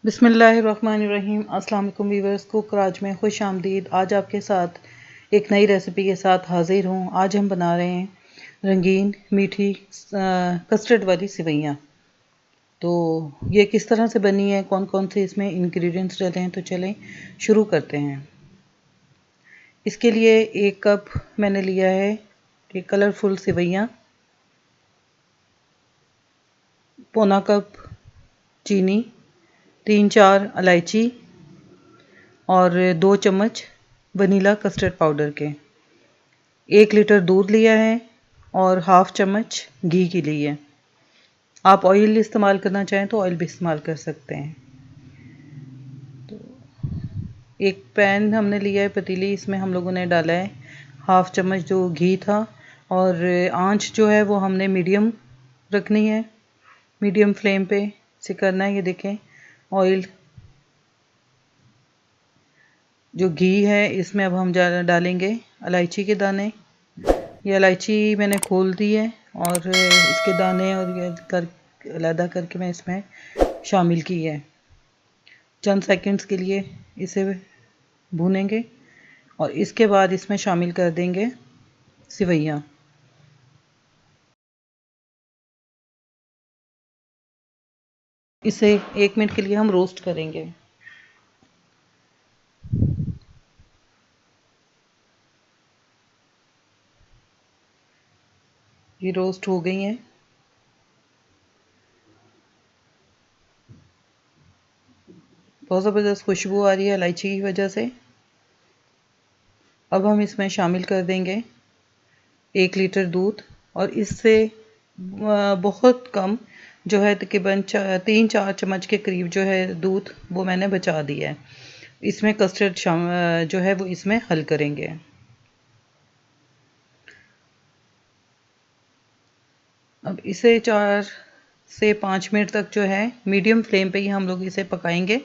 बिस्मिल्लाहिर्रहमानिर्रहीम। अस्सलाम वालेकुम व्यूअर्स, कुक राज में खुश आमदीद। आज आपके साथ एक नई रेसिपी के साथ हाजिर हूँ। आज हम बना रहे हैं रंगीन मीठी कस्टर्ड वाली सेवइयाँ। तो ये किस तरह से बनी है, कौन कौन से इसमें इंग्रेडिएंट्स डले हैं, तो चलें शुरू करते हैं। इसके लिए 1 कप मैंने लिया है कि कलरफुल सेवइयाँ, पौना कप चीनी, 3-4 इलायची और 2 चम्मच वनीला कस्टर्ड पाउडर के। 1 लीटर दूध लिया है और हाफ चम्मच घी की ली है। आप ऑयल इस्तेमाल करना चाहें तो ऑयल भी इस्तेमाल कर सकते हैं। तो एक पैन हमने लिया है, पतीली, इसमें हम लोगों ने डाला है हाफ चम्मच जो घी था, और आंच जो है वो हमने मीडियम रखनी है, मीडियम फ्लेम पे से करना है। ये देखें, ऑयल जो घी है इसमें अब हम डालेंगे इलायची के दाने। ये इलायची मैंने खोल दी है और इसके दाने और ये कर अलग करके मैं इसमें शामिल की है। चंद सेकंड्स के लिए इसे भूनेंगे और इसके बाद इसमें शामिल कर देंगे सेवइयाँ। इसे 1 मिनट के लिए हम रोस्ट करेंगे। ये रोस्ट हो गई हैं। बहुत ज़बरदस्त खुशबू आ रही है इलायची की वजह से। अब हम इसमें शामिल कर देंगे 1 लीटर दूध, और इससे बहुत कम जो है तकरीबन 3-4 चम्मच के करीब जो है दूध वो मैंने बचा दिया है। इसमें कस्टर्ड जो है वो इसमें हल करेंगे। अब इसे 4 से 5 मिनट तक जो है मीडियम फ्लेम पे ही हम लोग इसे पकाएंगे,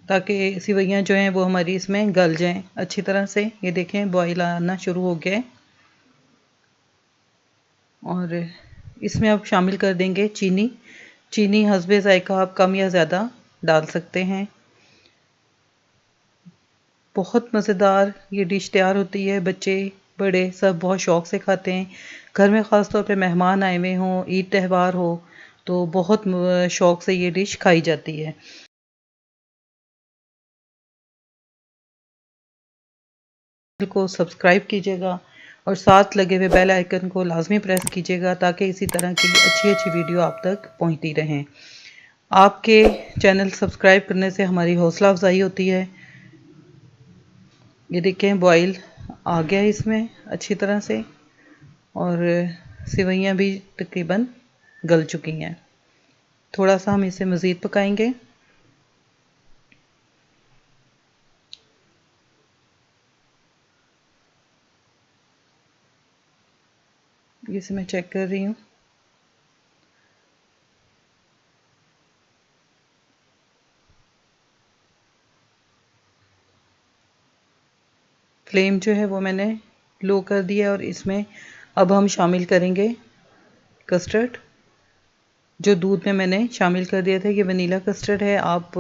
ताकि सेवइयाँ जो हैं वो हमारी इसमें गल जाएं अच्छी तरह से। ये देखें, बॉईल आना शुरू हो गया है। और इसमें अब शामिल कर देंगे चीनी। चीनी हस्बे ज़ायका आप कम या ज़्यादा डाल सकते हैं। बहुत मज़ेदार ये डिश तैयार होती है, बच्चे बड़े सब बहुत शौक़ से खाते हैं। घर में ख़ास तौर पे मेहमान आए हुए हों, ईद त्यौहार हो, तो बहुत शौक़ से ये डिश खाई जाती है। को सब्सक्राइब कीजिएगा और साथ लगे हुए बेल आइकन को लाजमी प्रेस कीजिएगा, ताकि इसी तरह की अच्छी अच्छी वीडियो आप तक पहुंचती रहें। आपके चैनल सब्सक्राइब करने से हमारी हौसला अफजाई होती है। ये देखें, बॉईल आ गया है इसमें अच्छी तरह से, और सेवइयाँ भी तकरीबन गल चुकी हैं। थोड़ा सा हम इसे मज़ीद पकाएंगे। इसे मैं चेक कर रही हूँ। फ्लेम जो है वो मैंने लो कर दिया, और इसमें अब हम शामिल करेंगे कस्टर्ड। जो दूध में मैंने शामिल कर दिया था, ये वनीला कस्टर्ड है। आप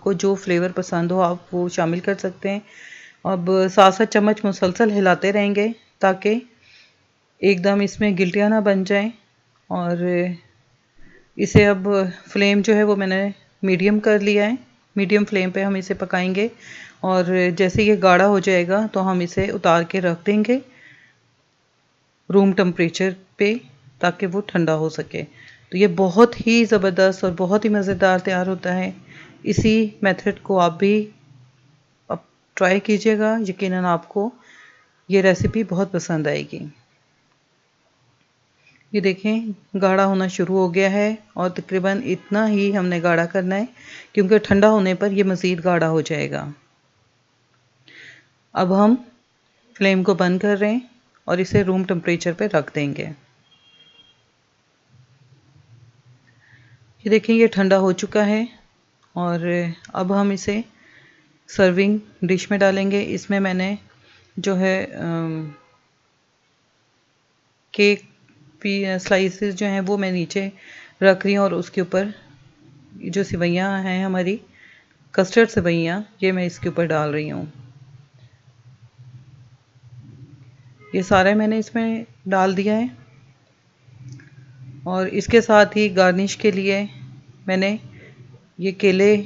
को जो फ्लेवर पसंद हो आप वो शामिल कर सकते हैं। अब 7-7 चम्मच मुसलसल हिलाते रहेंगे, ताकि एकदम इसमें गिल्टियाँ ना बन जाएं। और इसे अब फ्लेम जो है वो मैंने मीडियम कर लिया है। मीडियम फ्लेम पे हम इसे पकाएंगे, और जैसे ये गाढ़ा हो जाएगा तो हम इसे उतार के रख देंगे रूम टेम्परेचर पे, ताकि वो ठंडा हो सके। तो ये बहुत ही ज़बरदस्त और बहुत ही मज़ेदार तैयार होता है। इसी मेथड को आप भी अब ट्राई कीजिएगा, यकीनन आपको ये रेसिपी बहुत पसंद आएगी। ये देखें, गाढ़ा होना शुरू हो गया है, और तकरीबन इतना ही हमने गाढ़ा करना है, क्योंकि ठंडा होने पर ये मज़ीद गाढ़ा हो जाएगा। अब हम फ्लेम को बंद कर रहे हैं और इसे रूम टेम्परेचर पे रख देंगे। ये देखें, ये ठंडा हो चुका है, और अब हम इसे सर्विंग डिश में डालेंगे। इसमें मैंने जो है केक स्लाइसेस जो हैं वो मैं नीचे रख रही हूँ और उसके ऊपर जो सेवइयाँ हैं हमारी कस्टर्ड सेवइयाँ, ये मैं इसके ऊपर डाल रही हूँ। ये सारा मैंने इसमें डाल दिया है और इसके साथ ही गार्निश के लिए मैंने ये केले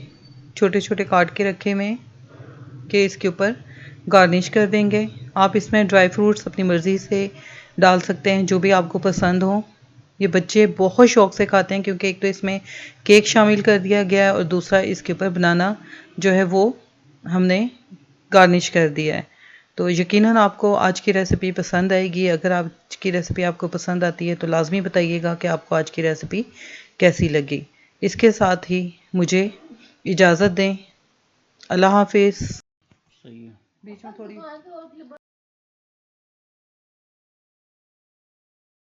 छोटे छोटे काट के रखे हुए कि इसके ऊपर गार्निश कर देंगे। आप इसमें ड्राई फ्रूट्स अपनी मर्ज़ी से डाल सकते हैं, जो भी आपको पसंद हो। ये बच्चे बहुत शौक़ से खाते हैं क्योंकि एक तो इसमें केक शामिल कर दिया गया है और दूसरा इसके ऊपर बनाना जो है वो हमने गार्निश कर दिया है। तो यकीनन आपको आज की रेसिपी पसंद आएगी। अगर आज की रेसिपी आपको पसंद आती है तो लाजमी बताइएगा कि आपको आज की रेसिपी कैसी लगी। इसके साथ ही मुझे इजाज़त दें। अल्लाह हाफिज़। सही है। बीच में थोड़ी